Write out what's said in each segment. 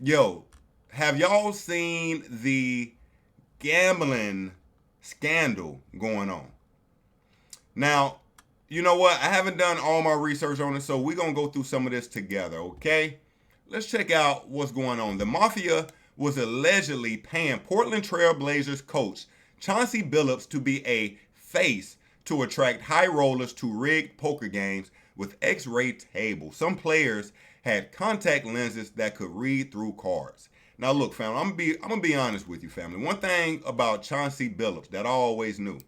Yo, have y'all seen the gambling scandal going on? Now, you know what? I haven't done all my research on it, so we're going to go through some of this together, okay? Let's check out what's going on. The Mafia was allegedly paying Portland Trail Blazers coach Chauncey Billups to be a face to attract high rollers to rigged poker games with X-ray tables. Some players had contact lenses that could read through cards. Now look, family, I'm gonna be honest with you, family. One thing about Chauncey Billups that I always knew,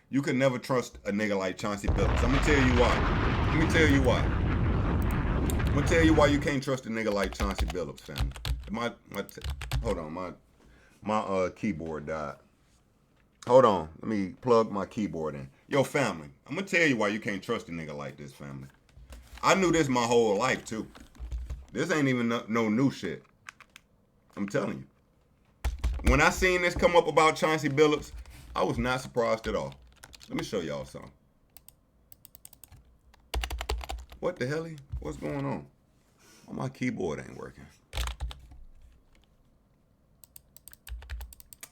you could never trust a nigga like Chauncey Billups. I'm gonna tell you why. Let me tell you why. I'm gonna tell you why you can't trust a nigga like Chauncey Billups, family. Hold on, my keyboard died. Hold on, let me plug my keyboard in. Yo, family, I'm gonna tell you why you can't trust a nigga like this, family. I knew this my whole life too. This ain't even no new shit. I'm telling you. When I seen this come up about Chauncey Billups, I was not surprised at all. Let me show y'all something. What the hell? What's going on? Oh, my keyboard ain't working.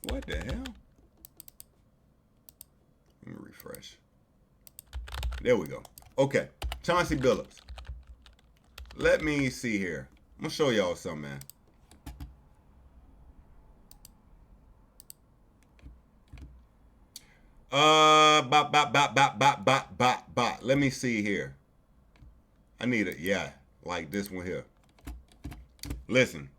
What the hell? Let me refresh. There we go. Okay, Chauncey Billups. Let me see here. I'm gonna show y'all something, man. Let me see here. I need it, yeah, like this one here. Listen,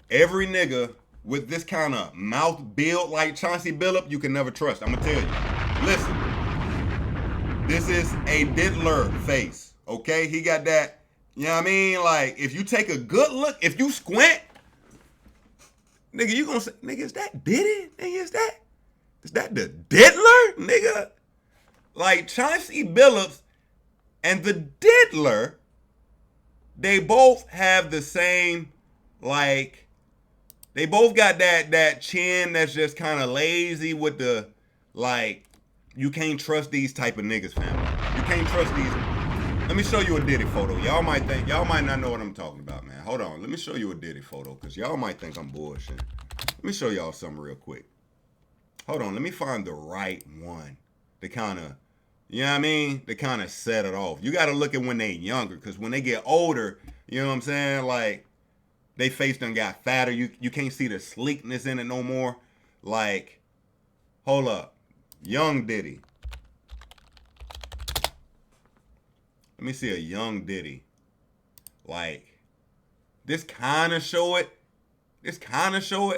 every nigga with this kind of mouth build like Chauncey Billups, you can never trust. I'm gonna tell you. Listen, this is a diddler face, okay? He got that, you know what I mean? Like, if you take a good look, if you squint, nigga, you gonna say, nigga, is that Diddy? Nigga, is that the diddler, nigga? Like, Chauncey Billups and the diddler, they both have the same, like, they both got that chin that's just kind of lazy with the, like, you can't trust these type of niggas, family. You can't trust these. Let me show you a Diddy photo. Y'all might not know what I'm talking about, man. Hold on. Let me show you a Diddy photo, because y'all might think I'm bullshitting. Let me show y'all something real quick. Hold on. Let me find the right one. To kind of, you know what I mean? To kind of set it off. You got to look at when they younger, because when they get older, you know what I'm saying? Like, they face done got fatter. You can't see the sleekness in it no more. Like, hold up. Young Diddy. Let me see a young Diddy. Like, this kind of show it.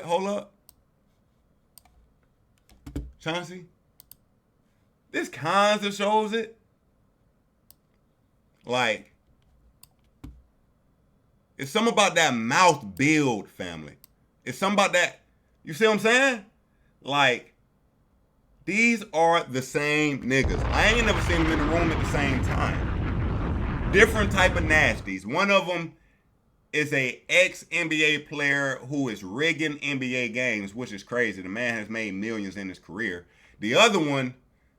Hold up. Chauncey. This kind of shows it. Like, it's something about that mouth build, family. It's something about that. You see what I'm saying? Like, these are the same niggas. I ain't never seen them in the room at the same time. Different type of nasties. One of them is a ex-NBA player who is rigging NBA games, which is crazy. The man has made millions in his career. The other one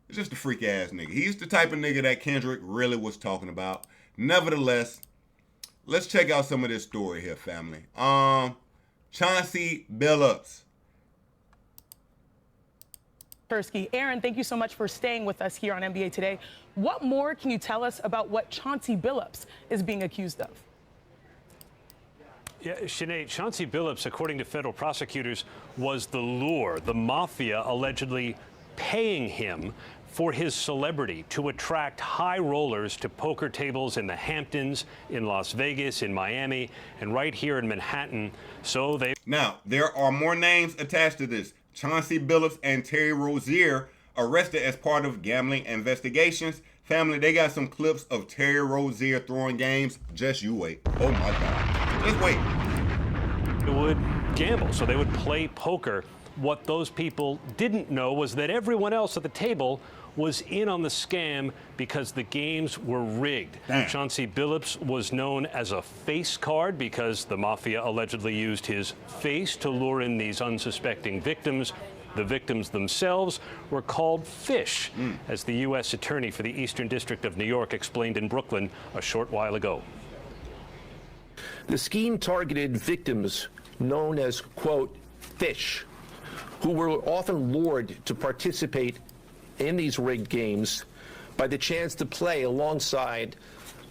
is just a freak ass nigga. He's the type of nigga that Kendrick really was talking about. Nevertheless, let's check out some of this story here, family. Chauncey Billups. Aaron, thank you so much for staying with us here on NBA Today. What more can you tell us about what Chauncey Billups is being accused of? Yeah, Sinead, Chauncey Billups, according to federal prosecutors, was the lure, the mafia allegedly paying him for his celebrity to attract high rollers to poker tables in the Hamptons, in Las Vegas, in Miami, and right here in Manhattan. So they... Now, there are more names attached to this. Chauncey Billups and Terry Rozier arrested as part of gambling investigations. Family, they got some clips of Terry Rozier throwing games. Just you wait. Oh my God. Just wait. They would gamble, so they would play poker. What those people didn't know was that everyone else at the table was in on the scam because the games were rigged. Damn. Chauncey Billups was known as a face card because the mafia allegedly used his face to lure in these unsuspecting victims. The victims themselves were called fish, as the U.S. Attorney for the Eastern District of New York explained in Brooklyn a short while ago. The scheme targeted victims known as, quote, fish, who were often lured to participate in these rigged games by the chance to play alongside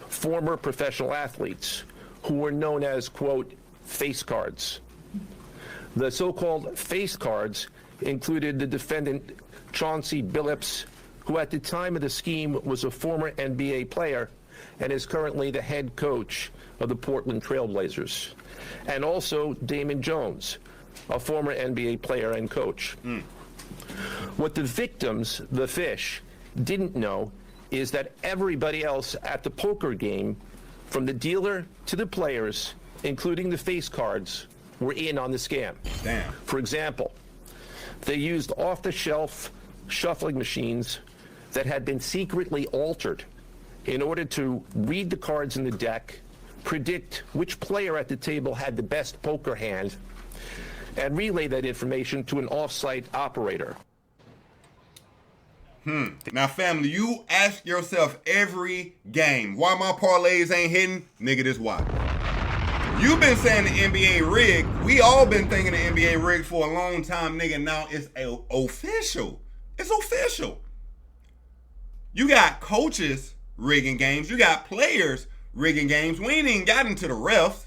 former professional athletes who were known as, quote, face cards. The so-called face cards included the defendant Chauncey Billups, who at the time of the scheme was a former NBA player and is currently the head coach of the Portland Trail Blazers, and also Damon Jones, a former NBA player and coach. What the victims, the fish, didn't know is that everybody else at the poker game, from the dealer to the players, including the face cards, were in on the scam. Damn. For example, they used off-the-shelf shuffling machines that had been secretly altered in order to read the cards in the deck, predict which player at the table had the best poker hand, and relay that information to an off-site operator. Now, family, you ask yourself every game, why my parlays ain't hitting? Nigga, this why. You've been saying the NBA rigged. We all been thinking the NBA rigged for a long time, nigga. Now it's official. It's official. You got coaches rigging games. You got players rigging games. We ain't even got into the refs.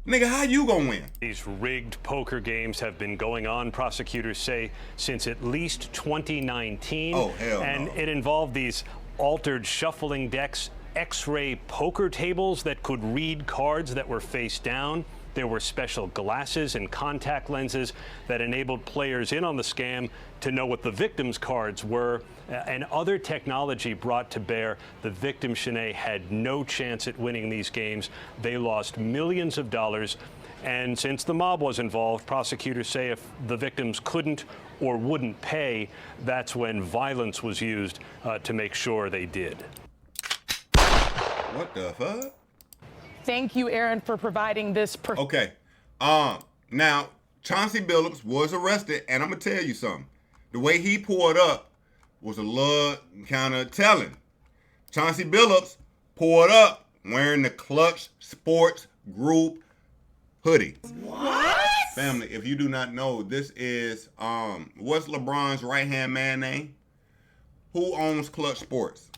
Nigga, how you gonna win? These rigged poker games have been going on, prosecutors say, since at least 2019. Oh, hell no. And it involved these altered shuffling decks, X-ray poker tables that could read cards that were face down. There were special glasses and contact lenses that enabled players in on the scam to know what the victims' cards were, and other technology brought to bear. The victim, Shanae, had no chance at winning these games. They lost millions of dollars. And since the mob was involved, prosecutors say if the victims couldn't or wouldn't pay, that's when violence was used to make sure they did. What the fuck? Thank you, Aaron, for providing this. Okay. Now, Chauncey Billups was arrested, and I'm going to tell you something. The way he pulled up was a little kind of telling. Chauncey Billups pulled up wearing the Clutch Sports Group hoodie. What? Family, if you do not know, this is, what's LeBron's right-hand man name? Who owns Clutch Sports?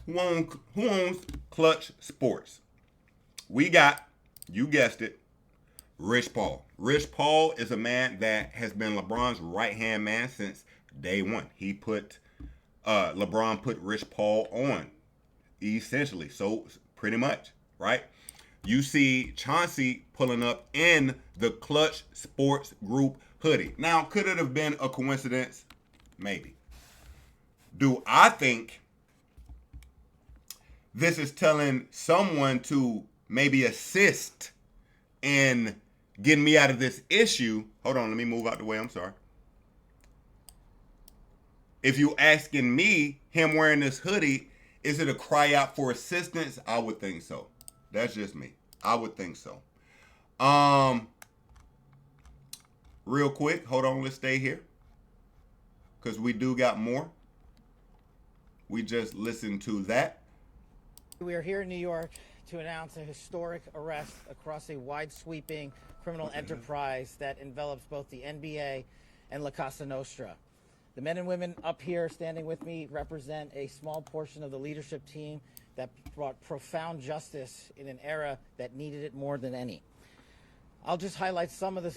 Who owns Clutch Sports? We got, you guessed it, Rich Paul. Rich Paul is a man that has been LeBron's right-hand man since day one. He put, LeBron put Rich Paul on, essentially. So, pretty much, right? You see Chauncey pulling up in the Clutch Sports Group hoodie. Now, could it have been a coincidence? Maybe. Do I think this is telling someone to maybe assist in getting me out of this issue? Hold on, let me move out the way. I'm sorry. If you asking me, him wearing this hoodie, is it a cry out for assistance? I would think so. That's just me. I would think so. Real quick, hold on, let's stay here, because we do got more. We just listened to that. We are here in New York to announce a historic arrest across a wide-sweeping criminal enterprise that envelops both the NBA and La Casa Nostra. The men and women up here standing with me represent a small portion of the leadership team that brought profound justice in an era that needed it more than any. I'll just highlight some of the